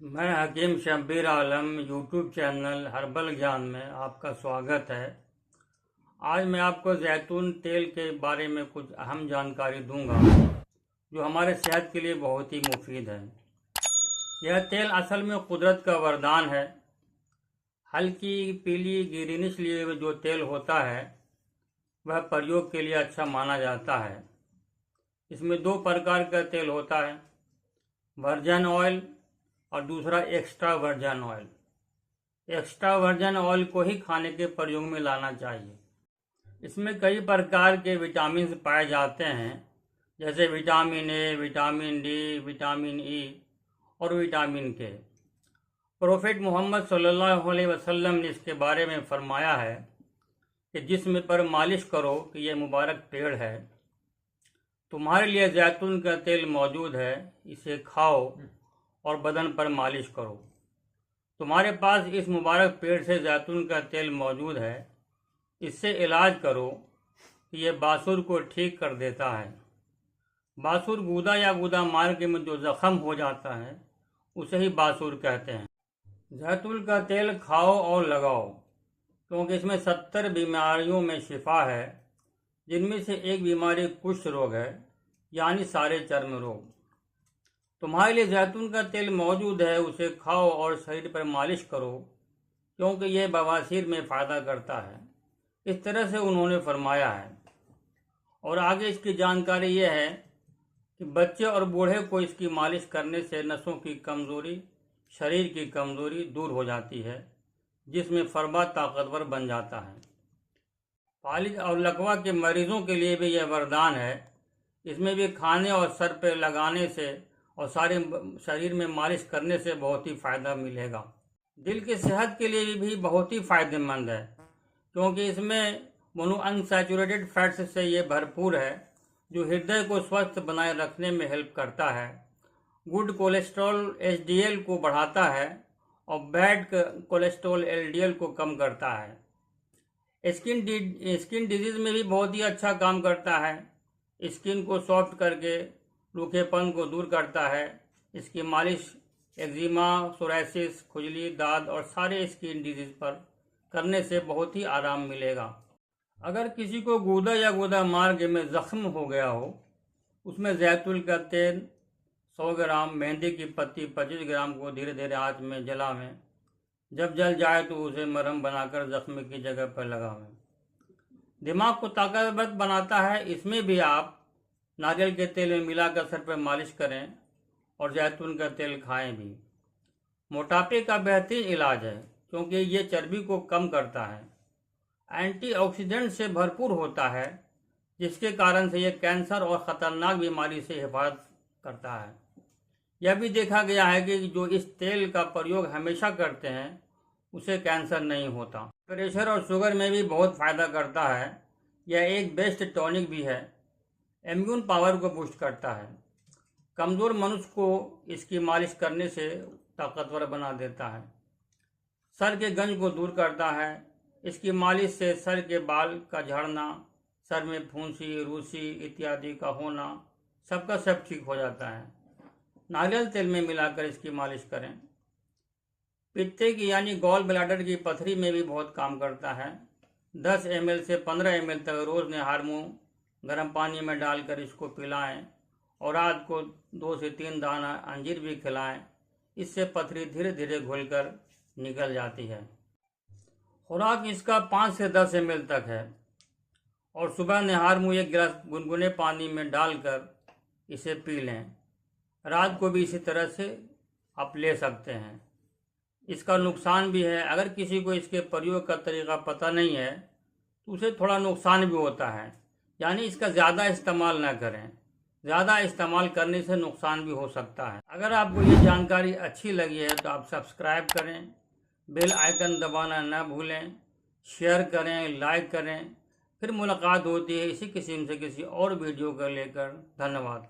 मैं हकीम शब्बीर आलम YouTube channel herbal ज्ञान में आपका स्वागत है। आज मैं आपको जैतून तेल के बारे में कुछ अहम जानकारी दूंगा जो हमारे सेहत के लिए बहुत ही मुफीद है। यह तेल असल में कुदरत का वरदान है। हल्की पीली ग्रीनिश लिए जो तेल होता है वह प्रयोग के लिए अच्छा माना जाता है। इसमें दो प्रकार का तेल होता है, वर्जिन ऑयल और दूसरा extra virgin oil. Extra virgin oil को ही खाने के प्रयोग में लाना चाहिए। इसमें कई प्रकार के विटामिन पाए जाते हैं, जैसे vitamin A, vitamin D, vitamin E और विटामिन के। प्रोफेट मोहम्मद सल्लल्लाहु अलैहि वसल्लम ने इसके बारे में फरमाया है कि जिस्म पर मालिश करो कि यह मुबारक पेड़ है। तुम्हारे लिए जैतून का तेल मौजूद है, इसे खाओ और बदन पर मालिश करो। तुम्हारे पास इस मुबारक पेड़ से जैतून का तेल मौजूद है, इससे इलाज करो कि यह बासुर को ठीक कर देता है। बासुर गूदा या गूदा मार्ग में जो जख्म हो जाता है उसे ही बासुर कहते हैं। जैतून का तेल खाओ और लगाओ, क्योंकि इसमें 70 बीमारियों में शिफा है, जिनमें से एक बीमारी कुष्ठ रोग है, यानी सारे चर्म रोग। तुम्हारे लिए जैतून का तेल मौजूद है, उसे खाओ और शरीर पर मालिश करो, क्योंकि यह बवासीर में फ़ायदा करता है। इस तरह से उन्होंने फरमाया है। और आगे इसकी जानकारी यह है कि बच्चे और बूढ़े को इसकी मालिश करने से नसों की कमज़ोरी, शरीर की कमज़ोरी दूर हो जाती है, जिसमें फरबा ताकतवर बन जाता है। फालिज और लकवा के मरीजों के लिए भी यह वरदान है। इसमें भी खाने और सर पर लगाने से और सारे शरीर में मालिश करने से बहुत ही फ़ायदा मिलेगा। दिल की सेहत के लिए भी बहुत ही फ़ायदेमंद है, क्योंकि इसमें मोनोअनसैचुरेटेड फैट्स से ये भरपूर है, जो हृदय को स्वस्थ बनाए रखने में हेल्प करता है। गुड कोलेस्ट्रॉल एचडीएल को बढ़ाता है और बैड कोलेस्ट्रॉल एलडीएल को कम करता है। स्किन डिजीज़ में भी बहुत ही अच्छा काम करता है। स्किन को सॉफ्ट करके रूखेपन को दूर करता है। इसकी मालिश एक्जिमा, सोराइसिस, खुजली, दाद और सारे स्किन डिजीज पर करने से बहुत ही आराम मिलेगा। अगर किसी को गूदा या गूदा मार्ग में जख्म हो गया हो, उसमें जैतून का तेल 100 ग्राम, मेहंदी की पत्ती 25 ग्राम को धीरे धीरे आंच में जलावें। जब जल जाए तो उसे मरहम बनाकर जख्म की जगह पर लगावें। दिमाग को ताकतवर बनाता है। इसमें भी आप नारियल के तेल में मिलाकर सर पर मालिश करें और जैतून का तेल खाएं भी। मोटापे का बेहतरीन इलाज है, क्योंकि ये चर्बी को कम करता है। एंटीऑक्सीडेंट से भरपूर होता है, जिसके कारण से यह कैंसर और ख़तरनाक बीमारी से हिफाजत करता है। यह भी देखा गया है कि जो इस तेल का प्रयोग हमेशा करते हैं उसे कैंसर नहीं होता। प्रेशर और शुगर में भी बहुत फ़ायदा करता है। यह एक बेस्ट टॉनिक भी है। इम्यून पावर को बूस्ट करता है। कमज़ोर मनुष्य को इसकी मालिश करने से ताकतवर बना देता है। सर के गंज को दूर करता है। इसकी मालिश से सर के बाल का झड़ना, सर में फुंसी, रूसी इत्यादि का होना, सबका सब ठीक हो जाता है। नारियल तेल में मिलाकर इसकी मालिश करें। पित्ते की यानी गॉल ब्लैडर की पथरी में भी बहुत काम करता है। 10 ml से 15 ml तक रोज़ निहार मुँह गर्म पानी में डालकर इसको पिलाएं और रात को 2 से 3 दाना अंजीर भी खिलाएं। इससे पथरी धीरे धीरे घुलकर निकल जाती है। खुराक इसका 5 से 10 ml तक है और सुबह निहार मुँह 1 गिलास गुनगुने पानी में डालकर इसे पी लें। रात को भी इसी तरह से आप ले सकते हैं। इसका नुकसान भी है। अगर किसी को इसके प्रयोग का तरीका पता नहीं है तो उसे थोड़ा नुकसान भी होता है, यानी इसका ज़्यादा इस्तेमाल ना करें। ज़्यादा इस्तेमाल करने से नुकसान भी हो सकता है। अगर आपको ये जानकारी अच्छी लगी है तो आप सब्सक्राइब करें, बेल आइकन दबाना न भूलें, शेयर करें, लाइक करें। फिर मुलाकात होती है इसी किस्म से किसी और वीडियो को लेकर। धन्यवाद।